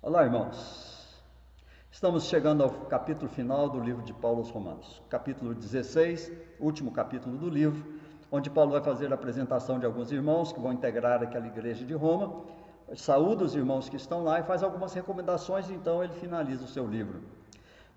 Olá, irmãos. Estamos chegando ao capítulo final do livro de Paulo aos Romanos, capítulo 16, último capítulo do livro, onde Paulo vai fazer a apresentação de alguns irmãos que vão integrar aquela igreja de Roma, saúda os irmãos que estão lá e faz algumas recomendações, então ele finaliza o seu livro.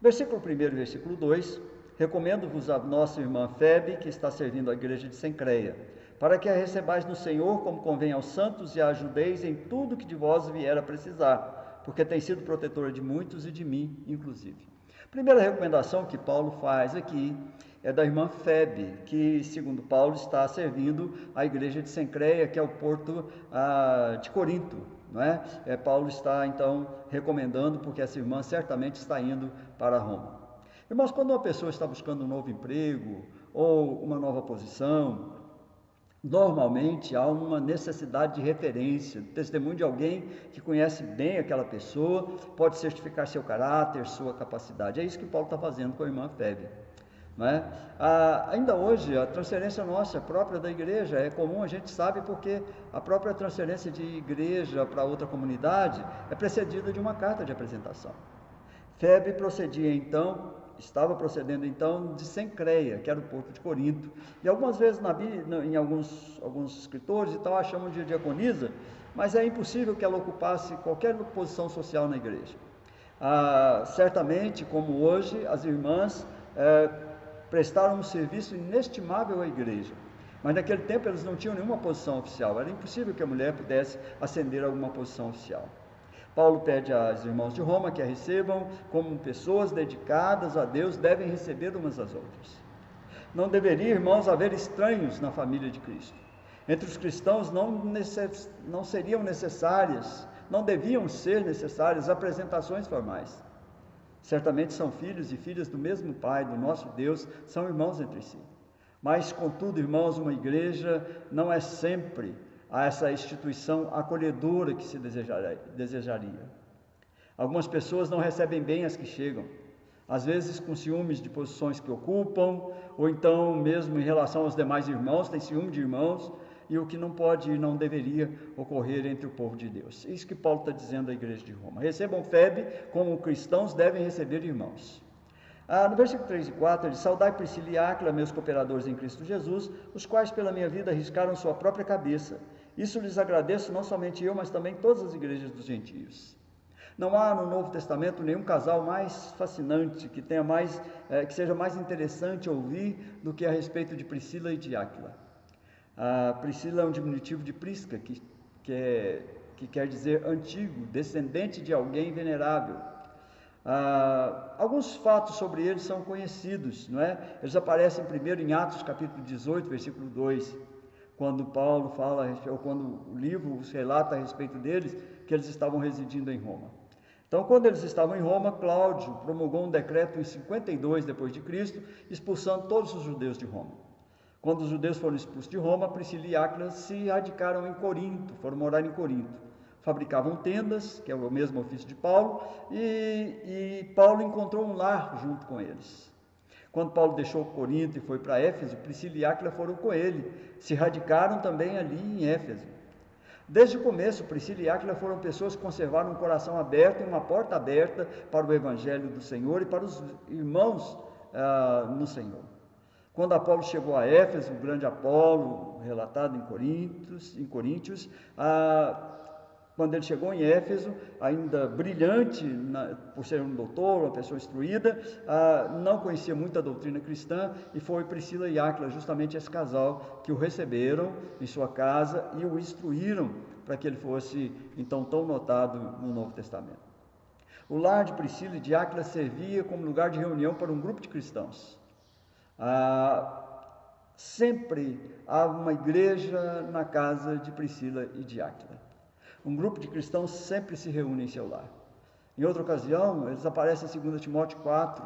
Versículo 1 e versículo 2, recomendo-vos a nossa irmã Febe, que está servindo a igreja de Cencreia, para que a recebais no Senhor como convém aos santos e a ajudeis em tudo que de vós vier a precisar, porque tem sido protetora de muitos e de mim, inclusive. Primeira recomendação que Paulo faz aqui é da irmã Febe, que, segundo Paulo, está servindo a igreja de Cencreia, que é o porto de Corinto, não é? Paulo está, então, recomendando, porque essa irmã certamente está indo para Roma. Irmãos, quando uma pessoa está buscando um novo emprego ou uma nova posição, normalmente há uma necessidade de referência, testemunho de alguém que conhece bem aquela pessoa, pode certificar seu caráter, sua capacidade. É isso que Paulo está fazendo com a irmã Febe. Não é? Ainda hoje, a transferência nossa própria da igreja é comum, a gente sabe, porque a própria transferência de igreja para outra comunidade é precedida de uma carta de apresentação. Febe estava procedendo então de Cencreia, que era o porto de Corinto, e algumas vezes em alguns escritores e tal a chamam de diaconisa, mas é impossível que ela ocupasse qualquer posição social na igreja. Certamente, como hoje, as irmãs prestaram um serviço inestimável à igreja, mas naquele tempo eles não tinham nenhuma posição oficial, era impossível que a mulher pudesse ascender a alguma posição oficial. Paulo pede aos irmãos de Roma que a recebam como pessoas dedicadas a Deus, devem receber umas às outras. Não deveria, irmãos, haver estranhos na família de Cristo. Entre os cristãos não seriam necessárias, não deviam ser necessárias apresentações formais. Certamente são filhos e filhas do mesmo Pai, do nosso Deus, são irmãos entre si. Mas, contudo, irmãos, uma igreja não é sempre essa instituição acolhedora que se desejaria. Algumas pessoas não recebem bem as que chegam, às vezes com ciúmes de posições que ocupam, ou então mesmo em relação aos demais irmãos, tem ciúme de irmãos, e o que não pode e não deveria ocorrer entre o povo de Deus. Isso que Paulo está dizendo à igreja de Roma. Recebam Febe como cristãos devem receber irmãos. No versículo 3 e 4, ele diz: saudai Priscila e Áquila, meus cooperadores em Cristo Jesus, os quais pela minha vida arriscaram sua própria cabeça. Isso lhes agradeço, não somente eu, mas também todas as igrejas dos gentios. Não há no Novo Testamento nenhum casal mais fascinante, que seja mais interessante ouvir do que a respeito de Priscila e de Áquila. Priscila é um diminutivo de Prisca, que quer dizer antigo, descendente de alguém venerável. Alguns fatos sobre eles são conhecidos, não é? Eles aparecem primeiro em Atos capítulo 18, versículo 2, quando Paulo fala, ou quando o livro os relata a respeito deles, que eles estavam residindo em Roma. Então, quando eles estavam em Roma, Cláudio promulgou um decreto em 52 depois de Cristo, expulsando todos os judeus de Roma. Quando os judeus foram expulsos de Roma, Priscila e Áquila se radicaram em Corinto, foram morar em Corinto. Fabricavam tendas, que é o mesmo ofício de Paulo, e Paulo encontrou um lar junto com eles. Quando Paulo deixou Corinto e foi para Éfeso, Priscila e Áquila foram com ele, se radicaram também ali em Éfeso. Desde o começo, Priscila e Áquila foram pessoas que conservaram um coração aberto e uma porta aberta para o Evangelho do Senhor e para os irmãos no Senhor. Quando Apolo chegou a Éfeso, o grande Apolo, relatado em Coríntios, quando ele chegou em Éfeso, ainda brilhante, por ser um doutor, uma pessoa instruída, não conhecia muito a doutrina cristã, e foi Priscila e Áquila, justamente esse casal, que o receberam em sua casa e o instruíram para que ele fosse, então, tão notado no Novo Testamento. O lar de Priscila e de Áquila servia como lugar de reunião para um grupo de cristãos. Sempre há uma igreja na casa de Priscila e de Áquila. Um grupo de cristãos sempre se reúne em seu lar. Em outra ocasião, eles aparecem em 2 Timóteo 4,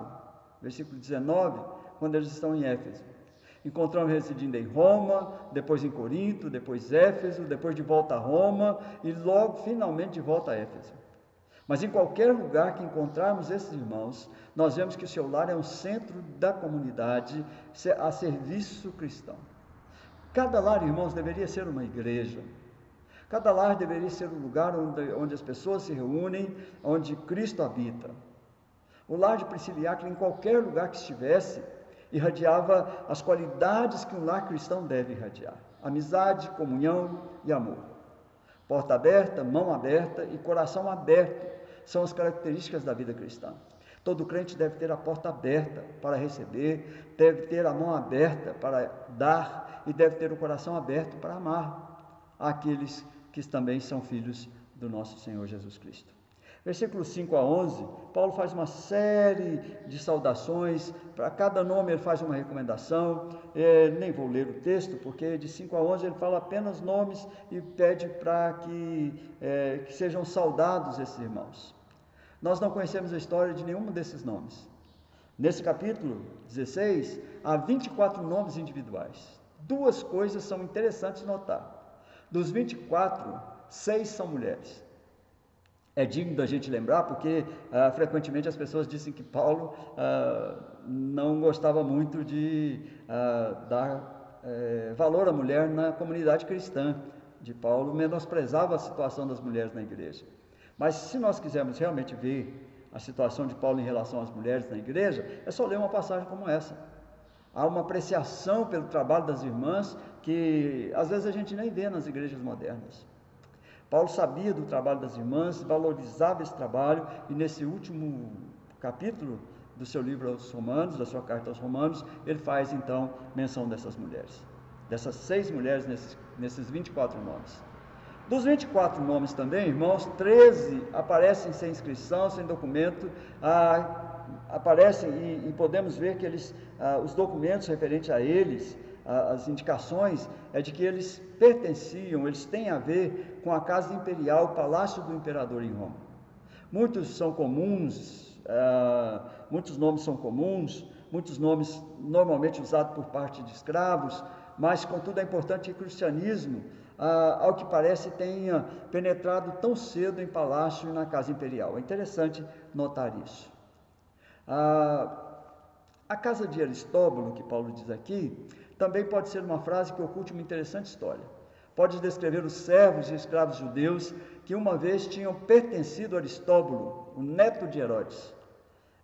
versículo 19, quando eles estão em Éfeso. Encontramos residindo em Roma, depois em Corinto, depois Éfeso, depois de volta a Roma e logo, finalmente, de volta a Éfeso. Mas em qualquer lugar que encontrarmos esses irmãos, nós vemos que o seu lar é um centro da comunidade a serviço cristão. Cada lar, irmãos, deveria ser uma igreja. Cada lar deveria ser um lugar onde as pessoas se reúnem, onde Cristo habita. O lar de Priscila e Áquila, em qualquer lugar que estivesse, irradiava as qualidades que um lar cristão deve irradiar: amizade, comunhão e amor. Porta aberta, mão aberta e coração aberto são as características da vida cristã. Todo crente deve ter a porta aberta para receber, deve ter a mão aberta para dar e deve ter o coração aberto para amar aqueles que também são filhos do nosso Senhor Jesus Cristo. Versículos 5 a 11, Paulo faz uma série de saudações, para cada nome ele faz uma recomendação, nem vou ler o texto, porque de 5 a 11 ele fala apenas nomes e pede para que sejam saudados esses irmãos. Nós não conhecemos a história de nenhum desses nomes. Nesse capítulo 16, há 24 nomes individuais. Duas coisas são interessantes notar. Dos 24, 6 são mulheres. É digno da gente lembrar, porque frequentemente as pessoas dizem que Paulo não gostava muito de dar valor à mulher na comunidade cristã. De Paulo menosprezava a situação das mulheres na igreja. Mas se nós quisermos realmente ver a situação de Paulo em relação às mulheres na igreja, é só ler uma passagem como essa. Há uma apreciação pelo trabalho das irmãs que às vezes a gente nem vê nas igrejas modernas. Paulo sabia do trabalho das irmãs, valorizava esse trabalho, e nesse último capítulo do seu livro aos Romanos, da sua carta aos Romanos, ele faz então menção dessas mulheres, dessas 6 mulheres nesses 24 nomes. Dos 24 nomes também, irmãos, 13 aparecem sem inscrição, sem documento, aparecem e podemos ver que os documentos referentes a eles, as indicações, é de que eles pertenciam, eles têm a ver com a casa imperial, o palácio do imperador em Roma. Muitos são comuns, muitos nomes são comuns, muitos nomes normalmente usados por parte de escravos, mas contudo é importante que o cristianismo, ao que parece, tenha penetrado tão cedo em palácio e na casa imperial. É interessante notar isso. A casa de Aristóbulo, que Paulo diz aqui, também pode ser uma frase que oculte uma interessante história. Pode descrever os servos e escravos judeus que uma vez tinham pertencido a Aristóbulo, o neto de Herodes,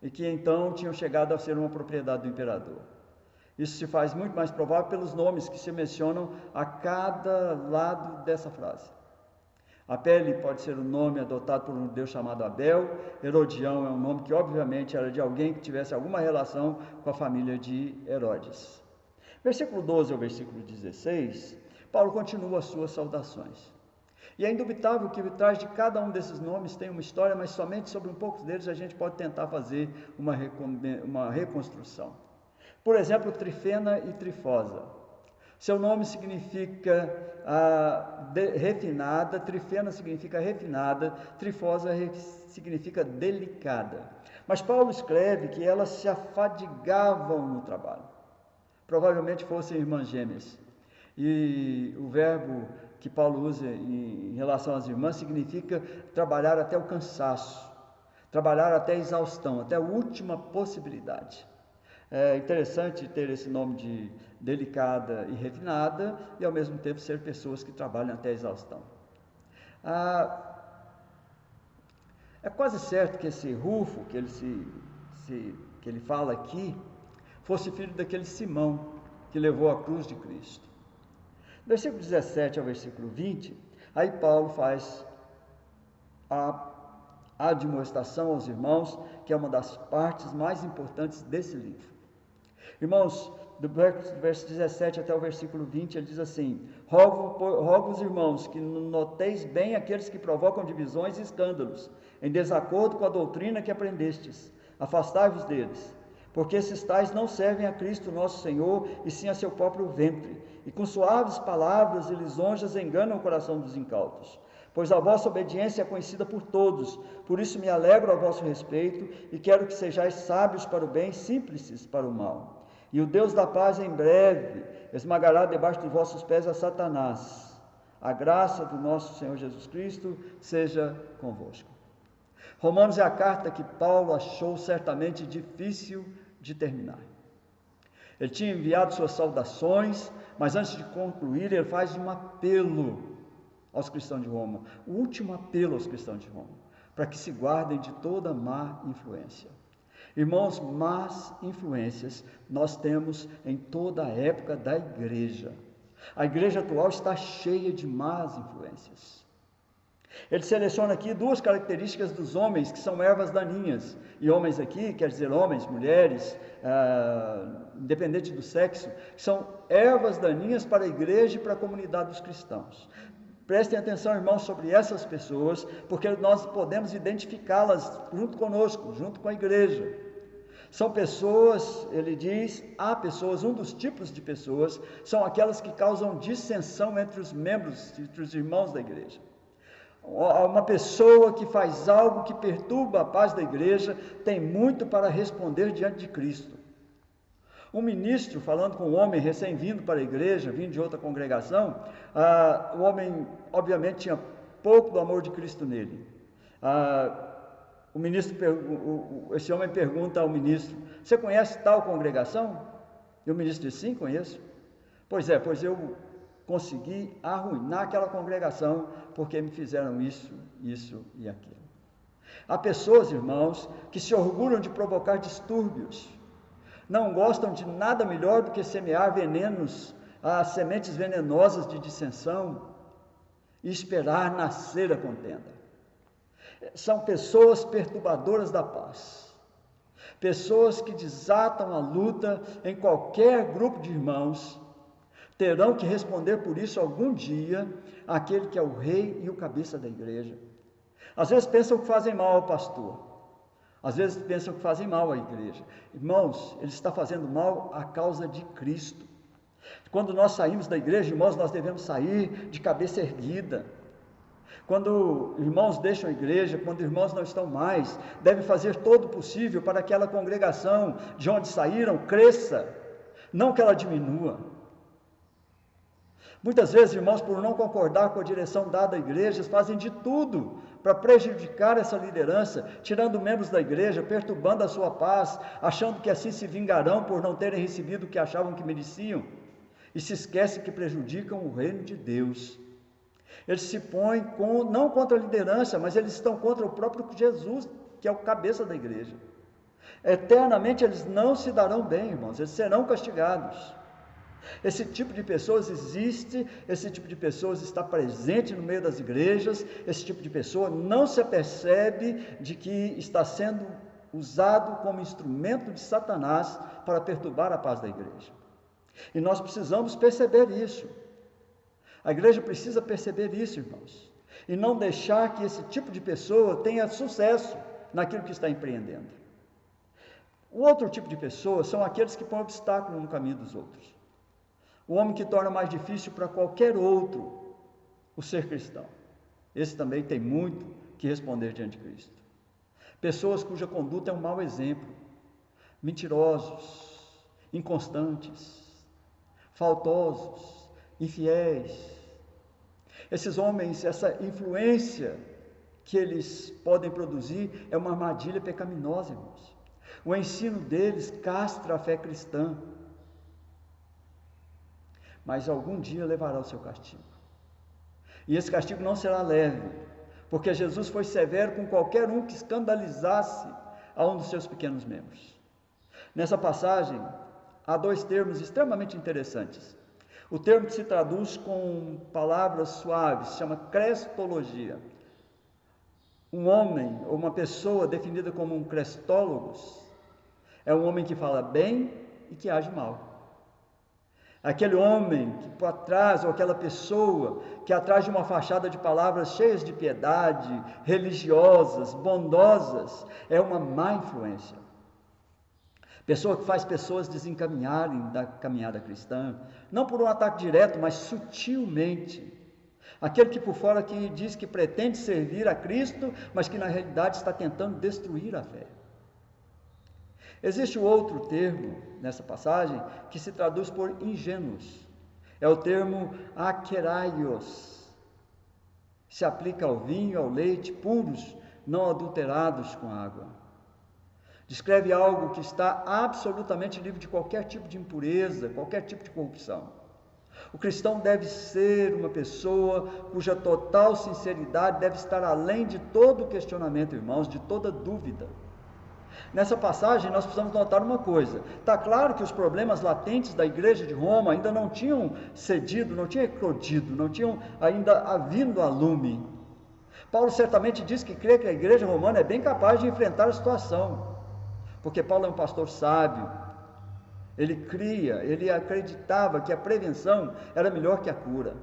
e que então tinham chegado a ser uma propriedade do imperador. Isso se faz muito mais provável pelos nomes que se mencionam a cada lado dessa frase. Apele pode ser um nome adotado por um deus chamado Abel. Herodião é um nome que obviamente era de alguém que tivesse alguma relação com a família de Herodes. Versículo 12 ao versículo 16, Paulo continua as suas saudações. E é indubitável que por trás de cada um desses nomes tem uma história, mas somente sobre um pouco deles a gente pode tentar fazer uma reconstrução. Por exemplo, Trifena e Trifosa. Seu nome significa refinada, Trifena significa refinada, Trifosa significa delicada. Mas Paulo escreve que elas se afadigavam no trabalho. Provavelmente fossem irmãs gêmeas. E o verbo que Paulo usa em relação às irmãs significa trabalhar até o cansaço, trabalhar até a exaustão, até a última possibilidade. É interessante ter esse nome de delicada e refinada e ao mesmo tempo ser pessoas que trabalham até a exaustão. É quase certo que esse Rufo que ele fala aqui fosse filho daquele Simão que levou a cruz de Cristo. Versículo 17 ao versículo 20, aí Paulo faz a admoestação aos irmãos, que é uma das partes mais importantes desse livro. Irmãos, do verso 17 até o versículo 20, ele diz assim: rogo os irmãos que noteis bem aqueles que provocam divisões e escândalos, em desacordo com a doutrina que aprendestes, afastai-vos deles, porque esses tais não servem a Cristo nosso Senhor, e sim a seu próprio ventre, e com suaves palavras e lisonjas enganam o coração dos incautos. Pois a vossa obediência é conhecida por todos, por isso me alegro a vosso respeito, e quero que sejais sábios para o bem, simples para o mal. E o Deus da paz em breve esmagará debaixo dos vossos pés a Satanás. A graça do nosso Senhor Jesus Cristo seja convosco. Romanos é a carta que Paulo achou certamente difícil de terminar. Ele tinha enviado suas saudações, mas antes de concluir ele faz um apelo aos cristãos de Roma, o último apelo aos cristãos de Roma, para que se guardem de toda má influência. Irmãos, más influências nós temos em toda a época da igreja. A igreja atual está cheia de más influências. Ele seleciona aqui duas características dos homens que são ervas daninhas. E homens aqui, quer dizer homens, mulheres, independente do sexo, que são ervas daninhas para a igreja e para a comunidade dos cristãos. Prestem atenção, irmãos, sobre essas pessoas, porque nós podemos identificá-las junto conosco, junto com a igreja. São pessoas, ele diz, há pessoas, um dos tipos de pessoas, são aquelas que causam dissensão entre os membros, entre os irmãos da igreja. Uma pessoa que faz algo que perturba a paz da igreja, tem muito para responder diante de Cristo. Um ministro, falando com um homem recém-vindo para a igreja, vindo de outra congregação, o homem, obviamente, tinha pouco do amor de Cristo nele. Esse homem pergunta ao ministro: você conhece tal congregação? E o ministro diz: sim, conheço. Pois eu consegui arruinar aquela congregação, porque me fizeram isso e aquilo. Há pessoas, irmãos, que se orgulham de provocar distúrbios, não gostam de nada melhor do que semear venenos, sementes venenosas de dissensão, e esperar nascer a contenda. São pessoas perturbadoras da paz, pessoas que desatam a luta em qualquer grupo de irmãos, terão que responder por isso algum dia aquele que é o rei e o cabeça da igreja. Às vezes pensam que fazem mal ao pastor, às vezes pensam que fazem mal à igreja. Irmãos, ele está fazendo mal à causa de Cristo. Quando nós saímos da igreja, irmãos, nós devemos sair de cabeça erguida. Quando irmãos deixam a igreja, quando irmãos não estão mais, devem fazer todo o possível para que aquela congregação de onde saíram cresça, não que ela diminua. Muitas vezes, irmãos, por não concordar com a direção dada à igreja, fazem de tudo para prejudicar essa liderança, tirando membros da igreja, perturbando a sua paz, achando que assim se vingarão por não terem recebido o que achavam que mereciam, e se esquecem que prejudicam o reino de Deus. Eles se põem não contra a liderança, mas eles estão contra o próprio Jesus, que é o cabeça da igreja. Eternamente eles não se darão bem, irmãos, eles serão castigados. Esse tipo de pessoas existe, esse tipo de pessoas está presente no meio das igrejas, esse tipo de pessoa não se apercebe de que está sendo usado como instrumento de Satanás para perturbar a paz da igreja. E nós precisamos perceber isso. A igreja precisa perceber isso, irmãos, e não deixar que esse tipo de pessoa tenha sucesso naquilo que está empreendendo. O outro tipo de pessoa são aqueles que põem obstáculo no caminho dos outros. O homem que torna mais difícil para qualquer outro o ser cristão. Esse também tem muito que responder diante de Cristo. Pessoas cuja conduta é um mau exemplo, mentirosos, inconstantes, faltosos, infiéis. Esses homens, essa influência que eles podem produzir é uma armadilha pecaminosa, irmãos. O ensino deles castra a fé cristã, mas algum dia levará o seu castigo. E esse castigo não será leve, porque Jesus foi severo com qualquer um que escandalizasse a um dos seus pequenos membros. Nessa passagem, há dois termos extremamente interessantes. O termo que se traduz com palavras suaves, se chama crestologia. Um homem ou uma pessoa definida como um crestólogos é um homem que fala bem e que age mal. Aquele homem que por trás, ou aquela pessoa que atrás de uma fachada de palavras cheias de piedade, religiosas, bondosas, é uma má influência. Pessoa que faz pessoas desencaminharem da caminhada cristã, não por um ataque direto, mas sutilmente. Aquele que por fora que diz que pretende servir a Cristo, mas que na realidade está tentando destruir a fé. Existe o outro termo nessa passagem que se traduz por ingênuos. É o termo akeraios. Se aplica ao vinho, ao leite, puros, não adulterados com água. Descreve algo que está absolutamente livre de qualquer tipo de impureza, qualquer tipo de corrupção. O cristão deve ser uma pessoa cuja total sinceridade deve estar além de todo questionamento, irmãos, de toda dúvida. Nessa passagem nós precisamos notar uma coisa: está claro que os problemas latentes da igreja de Roma ainda não tinham cedido, não tinham eclodido, não tinham ainda vindo a lume. Paulo certamente diz que crê que a igreja romana é bem capaz de enfrentar a situação, porque Paulo é um pastor sábio. Ele acreditava que a prevenção era melhor que a cura.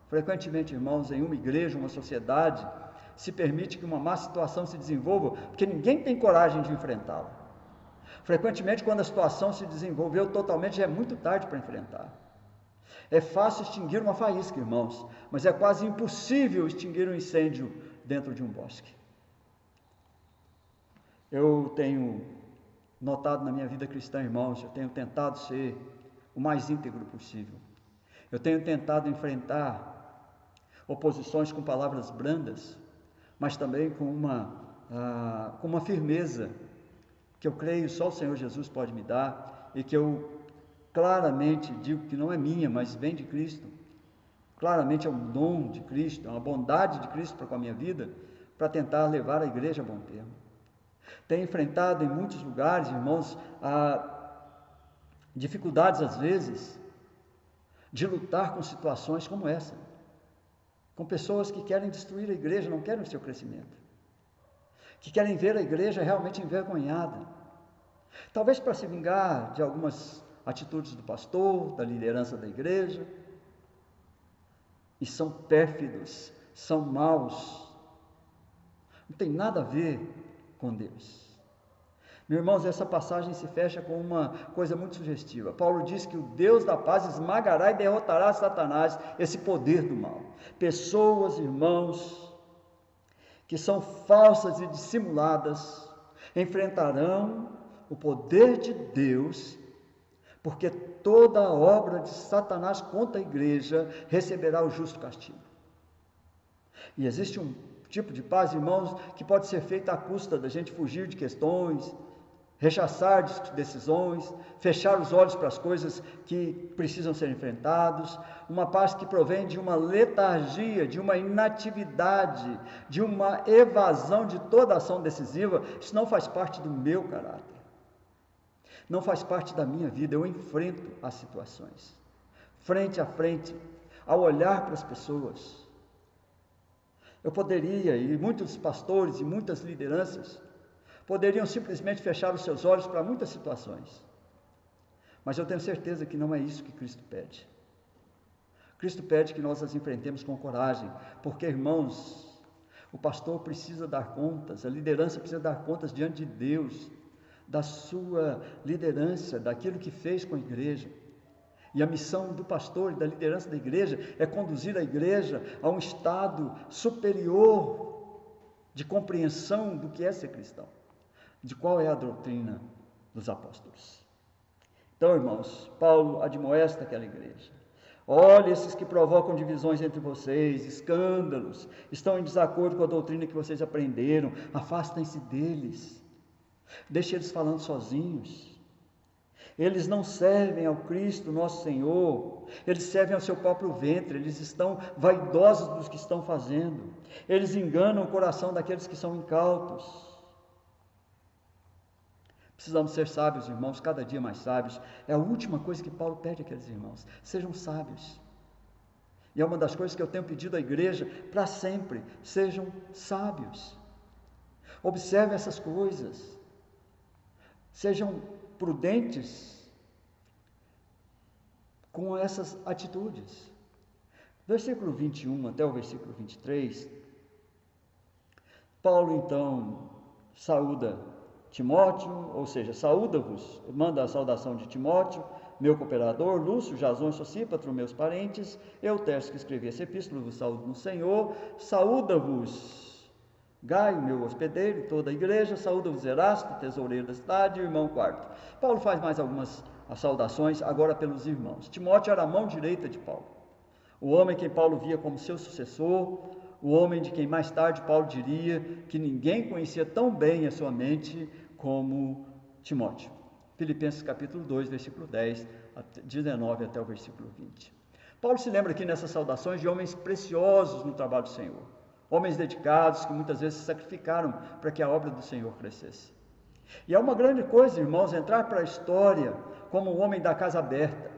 Frequentemente, irmãos, em uma igreja, uma sociedade, se permite que uma má situação se desenvolva, porque ninguém tem coragem de enfrentá-la. Frequentemente, quando a situação se desenvolveu totalmente, já é muito tarde para enfrentar. É fácil extinguir uma faísca, irmãos, mas é quase impossível extinguir um incêndio dentro de um bosque. Eu tenho notado na minha vida cristã, irmãos, eu tenho tentado ser o mais íntegro possível. Eu tenho tentado enfrentar oposições com palavras brandas, mas também com uma firmeza que eu creio só o Senhor Jesus pode me dar, e que eu claramente digo que não é minha, mas vem de Cristo. Claramente é um dom de Cristo, é uma bondade de Cristo para com a minha vida, para tentar levar a igreja a bom termo. Tenho enfrentado em muitos lugares, irmãos, dificuldades às vezes de lutar com situações como essa, com pessoas que querem destruir a igreja, não querem o seu crescimento, que querem ver a igreja realmente envergonhada, talvez para se vingar de algumas atitudes do pastor, da liderança da igreja, e são pérfidos, são maus, não tem nada a ver com Deus. Meus irmãos, essa passagem se fecha com uma coisa muito sugestiva. Paulo diz que o Deus da paz esmagará e derrotará Satanás, esse poder do mal. Pessoas, irmãos, que são falsas e dissimuladas, enfrentarão o poder de Deus, porque toda a obra de Satanás contra a igreja receberá o justo castigo. E existe um tipo de paz, irmãos, que pode ser feita à custa da gente fugir de questões, rechaçar decisões, fechar os olhos para as coisas que precisam ser enfrentadas, uma paz que provém de uma letargia, de uma inatividade, de uma evasão de toda ação decisiva. Isso não faz parte do meu caráter, não faz parte da minha vida. Eu enfrento as situações, frente a frente, ao olhar para as pessoas. Eu poderia, e muitos pastores e muitas lideranças, poderiam simplesmente fechar os seus olhos para muitas situações, mas eu tenho certeza que não é isso que Cristo pede. Cristo pede que nós as enfrentemos com coragem, porque, irmãos, o pastor precisa dar contas, a liderança precisa dar contas diante de Deus, da sua liderança, daquilo que fez com a igreja. E a missão do pastor e da liderança da igreja é conduzir a igreja a um estado superior de compreensão do que é ser cristão, de qual é a doutrina dos apóstolos. Então, irmãos, Paulo admoesta aquela igreja: olha, esses que provocam divisões entre vocês, escândalos, estão em desacordo com a doutrina que vocês aprenderam, afastem-se deles, deixe eles falando sozinhos. Eles não servem ao Cristo nosso Senhor, eles servem ao seu próprio ventre, eles estão vaidosos dos que estão fazendo, eles enganam o coração daqueles que são incautos. Precisamos ser sábios, irmãos, cada dia mais sábios. É a última coisa que Paulo pede àqueles irmãos: sejam sábios. E é uma das coisas que eu tenho pedido à igreja para sempre: sejam sábios. Observem essas coisas, sejam prudentes com essas atitudes. Versículo 21 até o versículo 23, Paulo então saúda Timóteo, ou seja, saúda-vos, manda a saudação de Timóteo, meu cooperador, Lúcio, Jasão e Sosípatro, meus parentes, Eutércio, que escrevi essa epístola, vos saúdo no Senhor, saúda-vos Gaio, meu hospedeiro, toda a igreja, saúda-vos Erasto, tesoureiro da cidade, irmão quarto. Paulo faz mais algumas saudações, agora pelos irmãos. Timóteo era a mão direita de Paulo, o homem que Paulo via como seu sucessor, o homem de quem mais tarde Paulo diria que ninguém conhecia tão bem a sua mente como Timóteo. Filipenses capítulo 2, versículo 10, 19 até o versículo 20. Paulo se lembra aqui nessas saudações de homens preciosos no trabalho do Senhor, homens dedicados que muitas vezes se sacrificaram para que a obra do Senhor crescesse. E é uma grande coisa, irmãos, entrar para a história como um homem da casa aberta,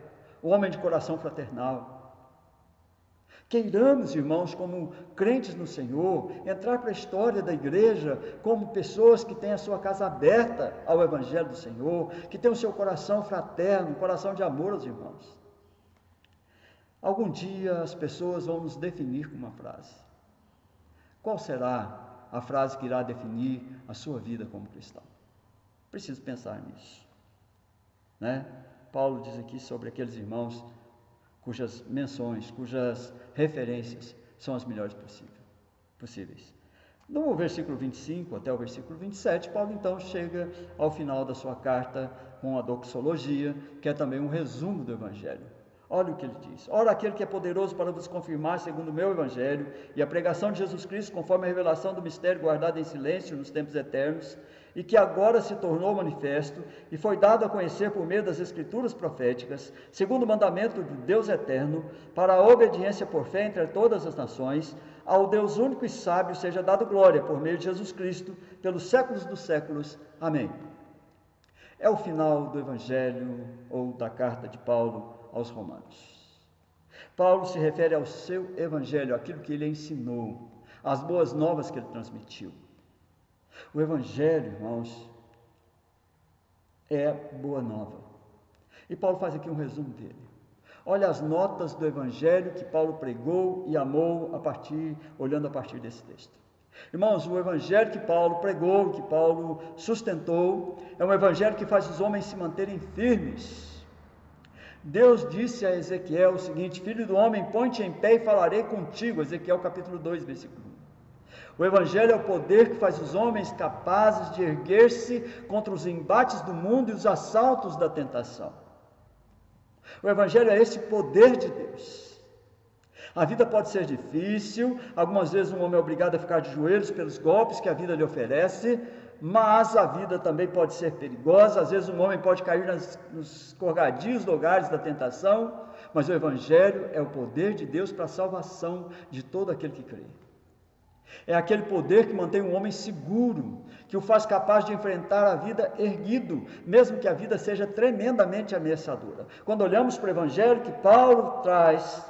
um homem de coração fraternal. Queiramos, irmãos, como crentes no Senhor, entrar para a história da igreja como pessoas que têm a sua casa aberta ao Evangelho do Senhor, que têm o seu coração fraterno, um coração de amor aos irmãos. Algum dia as pessoas vão nos definir com uma frase. Qual será a frase que irá definir a sua vida como cristão? Preciso pensar nisso, né? Paulo diz aqui sobre aqueles irmãos cujas menções, cujas referências são as melhores possíveis. No versículo 25 até o versículo 27, Paulo então chega ao final da sua carta com a doxologia, que é também um resumo do Evangelho. Olha o que ele diz: ora, aquele que é poderoso para vos confirmar segundo o meu Evangelho e a pregação de Jesus Cristo conforme a revelação do mistério guardado em silêncio nos tempos eternos, e que agora se tornou manifesto e foi dado a conhecer por meio das escrituras proféticas, segundo o mandamento do Deus eterno, para a obediência por fé entre todas as nações, ao Deus único e sábio seja dado glória por meio de Jesus Cristo, pelos séculos dos séculos. Amém. É o final do Evangelho ou da carta de Paulo aos Romanos. Paulo se refere ao seu Evangelho, aquilo que ele ensinou, as boas novas que ele transmitiu. O Evangelho, irmãos, é boa nova. E Paulo faz aqui um resumo dele. Olha as notas do Evangelho que Paulo pregou e amou olhando a partir desse texto. Irmãos, o Evangelho que Paulo pregou, que Paulo sustentou, é um Evangelho que faz os homens se manterem firmes. Deus disse a Ezequiel o seguinte: filho do homem, põe-te em pé e falarei contigo. Ezequiel capítulo 2, versículo 1. O Evangelho é o poder que faz os homens capazes de erguer-se contra os embates do mundo e os assaltos da tentação. O Evangelho é esse poder de Deus. A vida pode ser difícil, algumas vezes um homem é obrigado a ficar de joelhos pelos golpes que a vida lhe oferece, mas a vida também pode ser perigosa, às vezes um homem pode cair nos escorregadios lugares da tentação, mas o Evangelho é o poder de Deus para a salvação de todo aquele que crê. É aquele poder que mantém um homem seguro, que o faz capaz de enfrentar a vida erguido, mesmo que a vida seja tremendamente ameaçadora. Quando olhamos para o Evangelho que Paulo traz,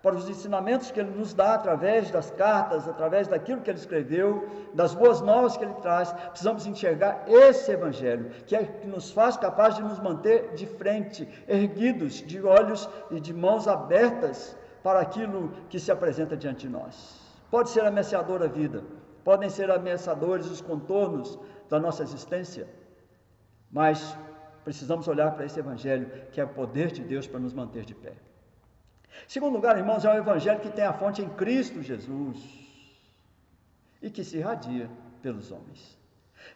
para os ensinamentos que ele nos dá através das cartas, através daquilo que ele escreveu, das boas novas que ele traz, precisamos enxergar esse Evangelho, que é que nos faz capaz de nos manter de frente, erguidos, de olhos e de mãos abertas para aquilo que se apresenta diante de nós. Pode ser ameaçadora a vida, podem ser ameaçadores os contornos da nossa existência, mas precisamos olhar para esse Evangelho, que é o poder de Deus para nos manter de pé. Segundo lugar, irmãos, é um Evangelho que tem a fonte em Cristo Jesus e que se irradia pelos homens.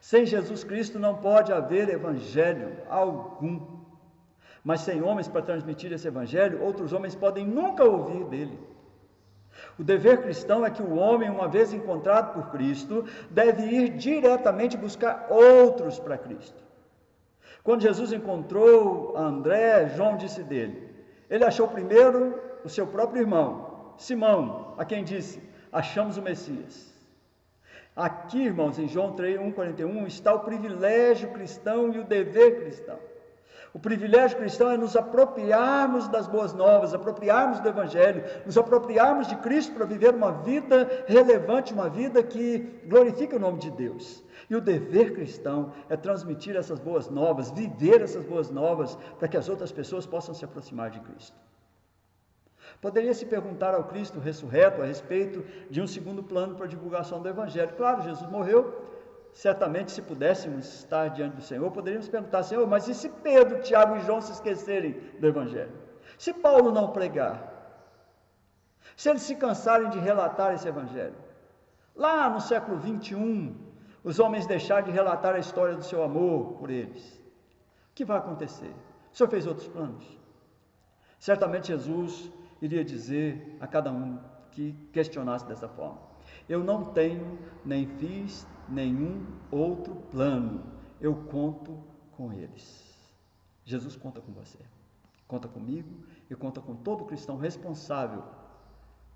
Sem Jesus Cristo não pode haver Evangelho algum, mas sem homens para transmitir esse Evangelho, outros homens podem nunca ouvir dele. O dever cristão é que o homem, uma vez encontrado por Cristo, deve ir diretamente buscar outros para Cristo. Quando Jesus encontrou André, João disse dele, ele achou primeiro o seu próprio irmão, Simão, a quem disse, achamos o Messias. Aqui, irmãos, em João 1,41, está o privilégio cristão e o dever cristão. O privilégio cristão é nos apropriarmos das boas novas, apropriarmos do Evangelho, nos apropriarmos de Cristo para viver uma vida relevante, uma vida que glorifica o nome de Deus. E o dever cristão é transmitir essas boas novas, viver essas boas novas, para que as outras pessoas possam se aproximar de Cristo. Poderia se perguntar ao Cristo ressurreto a respeito de um segundo plano para a divulgação do Evangelho. Claro, Jesus morreu. Certamente, se pudéssemos estar diante do Senhor, poderíamos perguntar, Senhor, mas e se Pedro, Tiago e João se esquecerem do Evangelho? Se Paulo não pregar? Se eles se cansarem de relatar esse Evangelho? Lá no século 21, os homens deixarem de relatar a história do seu amor por eles. O que vai acontecer? O Senhor fez outros planos? Certamente Jesus iria dizer a cada um que questionasse dessa forma, eu não tenho, nem fiz nenhum outro plano, eu conto com eles. Jesus conta com você. Conta comigo e conta com todo cristão responsável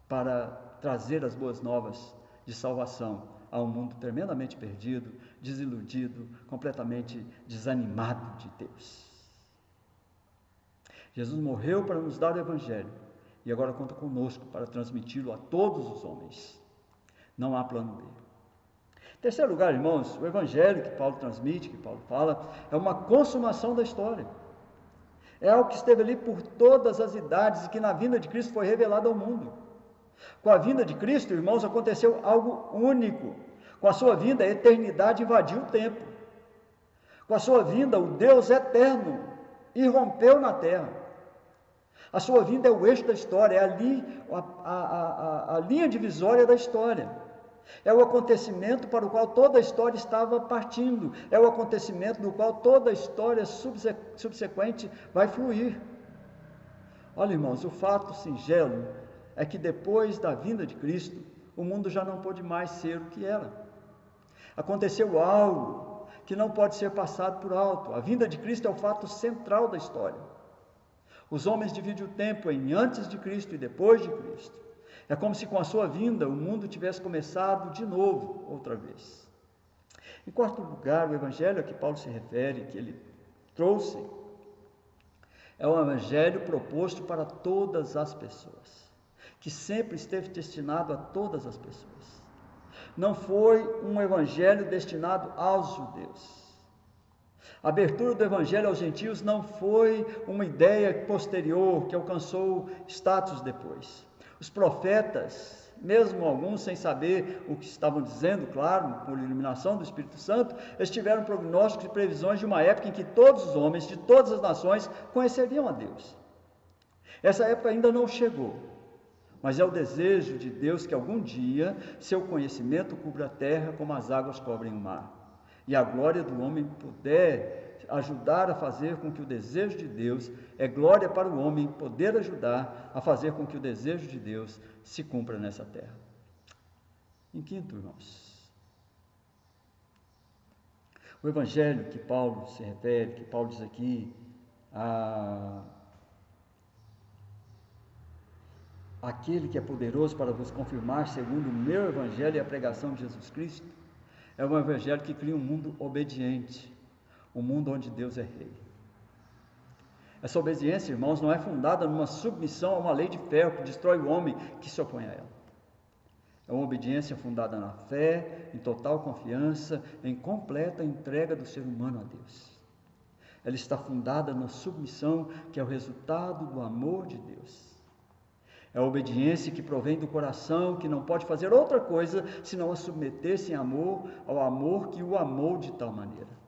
para trazer as boas novas de salvação a um mundo tremendamente perdido, desiludido, completamente desanimado de Deus. Jesus morreu para nos dar o Evangelho e agora conta conosco para transmiti-lo a todos os homens. Não há plano B. Em terceiro lugar, irmãos, o Evangelho que Paulo transmite, que Paulo fala, é uma consumação da história. É algo que esteve ali por todas as idades e que na vinda de Cristo foi revelado ao mundo. Com a vinda de Cristo, irmãos, aconteceu algo único. Com a sua vinda, a eternidade invadiu o tempo. Com a sua vinda, o Deus eterno irrompeu na terra. A sua vinda é o eixo da história, é ali a linha divisória da história. É o acontecimento para o qual toda a história estava partindo. É o acontecimento do qual toda a história subsequente vai fluir. Olha, irmãos, o fato singelo é que depois da vinda de Cristo, o mundo já não pôde mais ser o que era. Aconteceu algo que não pode ser passado por alto. A vinda de Cristo é o fato central da história. Os homens dividem o tempo em antes de Cristo e depois de Cristo. É como se com a sua vinda o mundo tivesse começado de novo, outra vez. Em quarto lugar, o evangelho a que Paulo se refere, que ele trouxe, é um evangelho proposto para todas as pessoas, que sempre esteve destinado a todas as pessoas. Não foi um evangelho destinado aos judeus. A abertura do evangelho aos gentios não foi uma ideia posterior que alcançou status depois. Os profetas, mesmo alguns sem saber o que estavam dizendo, claro, por iluminação do Espírito Santo, eles tiveram prognósticos e previsões de uma época em que todos os homens de todas as nações conheceriam a Deus. Essa época ainda não chegou, mas é o desejo de Deus que algum dia seu conhecimento cubra a terra como as águas cobrem o mar. E a glória do homem puder ajudar a fazer com que o desejo de Deus, é glória para o homem poder ajudar a fazer com que o desejo de Deus se cumpra nessa terra. Em quinto, irmãos, o evangelho que Paulo se refere, que Paulo diz aqui, aquele que é poderoso para vos confirmar segundo o meu evangelho e a pregação de Jesus Cristo, é um evangelho que cria um mundo obediente, um mundo onde Deus é rei. Essa obediência, irmãos, não é fundada numa submissão a uma lei de ferro que destrói o homem que se opõe a ela. É uma obediência fundada na fé, em total confiança, em completa entrega do ser humano a Deus. Ela está fundada na submissão, que é o resultado do amor de Deus. É a obediência que provém do coração, que não pode fazer outra coisa senão a submeter-se em amor ao amor que o amou de tal maneira.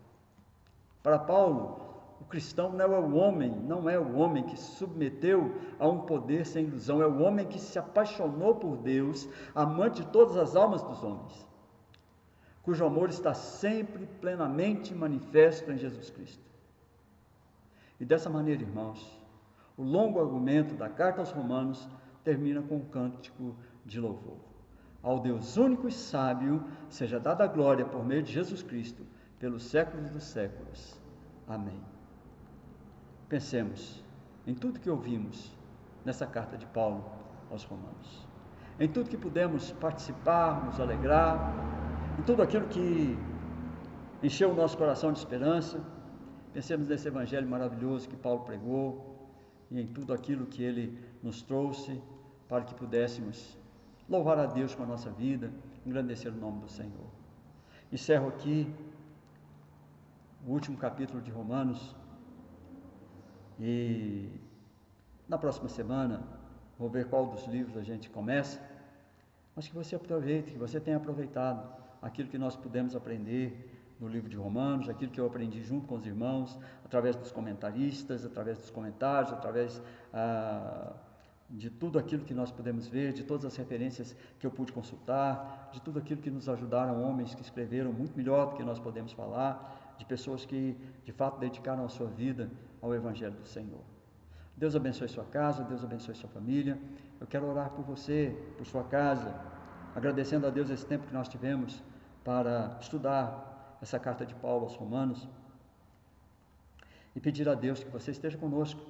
Para Paulo, o cristão não é o homem que se submeteu a um poder sem ilusão, é o homem que se apaixonou por Deus, amante de todas as almas dos homens, cujo amor está sempre plenamente manifesto em Jesus Cristo. E dessa maneira, irmãos, o longo argumento da carta aos Romanos termina com um cântico de louvor. Ao Deus único e sábio, seja dada a glória por meio de Jesus Cristo, pelos séculos dos séculos. Amém. Pensemos em tudo que ouvimos nessa carta de Paulo aos Romanos, em tudo que pudemos participar, nos alegrar, em tudo aquilo que encheu o nosso coração de esperança. Pensemos nesse evangelho maravilhoso que Paulo pregou e em tudo aquilo que ele nos trouxe para que pudéssemos louvar a Deus com a nossa vida, engrandecer o nome do Senhor. Encerro aqui o último capítulo de Romanos e na próxima semana vou ver qual dos livros a gente começa, mas que você aproveite, que você tenha aproveitado aquilo que nós pudemos aprender no livro de Romanos, aquilo que eu aprendi junto com os irmãos, através dos comentaristas, através dos comentários, através de tudo aquilo que nós podemos ver, de todas as referências que eu pude consultar, de tudo aquilo que nos ajudaram, homens que escreveram muito melhor do que nós podemos falar, de pessoas que de fato dedicaram a sua vida ao Evangelho do Senhor. Deus abençoe sua casa, Deus abençoe sua família. Eu quero orar por você, por sua casa, agradecendo a Deus esse tempo que nós tivemos para estudar essa carta de Paulo aos Romanos e pedir a Deus que você esteja conosco,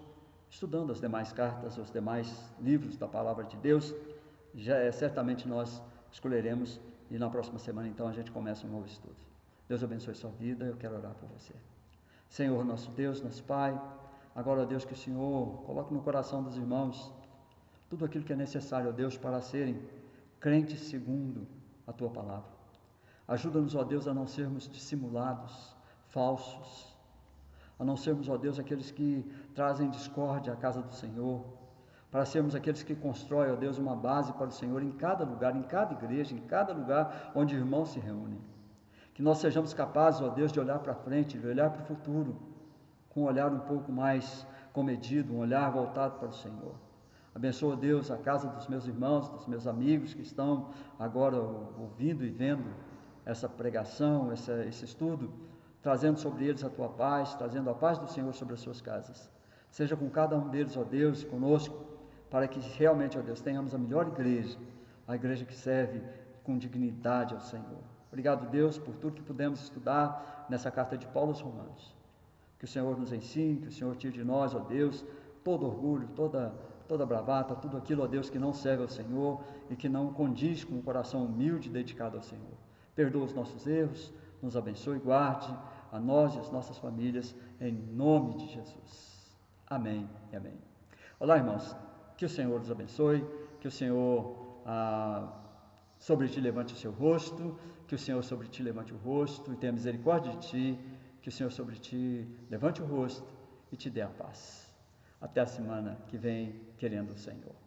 estudando as demais cartas, os demais livros da Palavra de Deus, certamente nós escolheremos e na próxima semana então a gente começa um novo estudo. Deus abençoe sua vida, eu quero orar por você. Senhor, nosso Deus, nosso Pai, agora, Deus, que o Senhor coloque no coração dos irmãos tudo aquilo que é necessário, ó Deus, para serem crentes segundo a Tua Palavra. Ajuda-nos, ó Deus, a não sermos dissimulados, falsos, a não sermos, ó Deus, aqueles que trazem discórdia à casa do Senhor, para sermos aqueles que constroem, ó Deus, uma base para o Senhor em cada lugar, em cada igreja, em cada lugar onde irmãos se reúnem. Que nós sejamos capazes, ó Deus, de olhar para frente, de olhar para o futuro, com um olhar um pouco mais comedido, um olhar voltado para o Senhor. Abençoa, Deus, a casa dos meus irmãos, dos meus amigos que estão agora ouvindo e vendo essa pregação, esse estudo, trazendo sobre eles a Tua paz, trazendo a paz do Senhor sobre as suas casas. Seja com cada um deles, ó Deus, conosco, para que realmente, ó Deus, tenhamos a melhor igreja, a igreja que serve com dignidade ao Senhor. Obrigado, Deus, por tudo que pudemos estudar nessa carta de Paulo aos Romanos. Que o Senhor nos ensine, que o Senhor tire de nós, ó Deus, todo orgulho, toda bravata, tudo aquilo, ó Deus, que não serve ao Senhor e que não condiz com um coração humilde e dedicado ao Senhor. Perdoa os nossos erros, nos abençoe e guarde a nós e as nossas famílias, em nome de Jesus. Amém e amém. Olá, irmãos, que o Senhor nos abençoe, que o Senhor sobre ti levante o seu rosto, que o Senhor sobre ti levante o rosto e tenha misericórdia de ti, que o Senhor sobre ti levante o rosto e te dê a paz. Até a semana que vem, querendo o Senhor.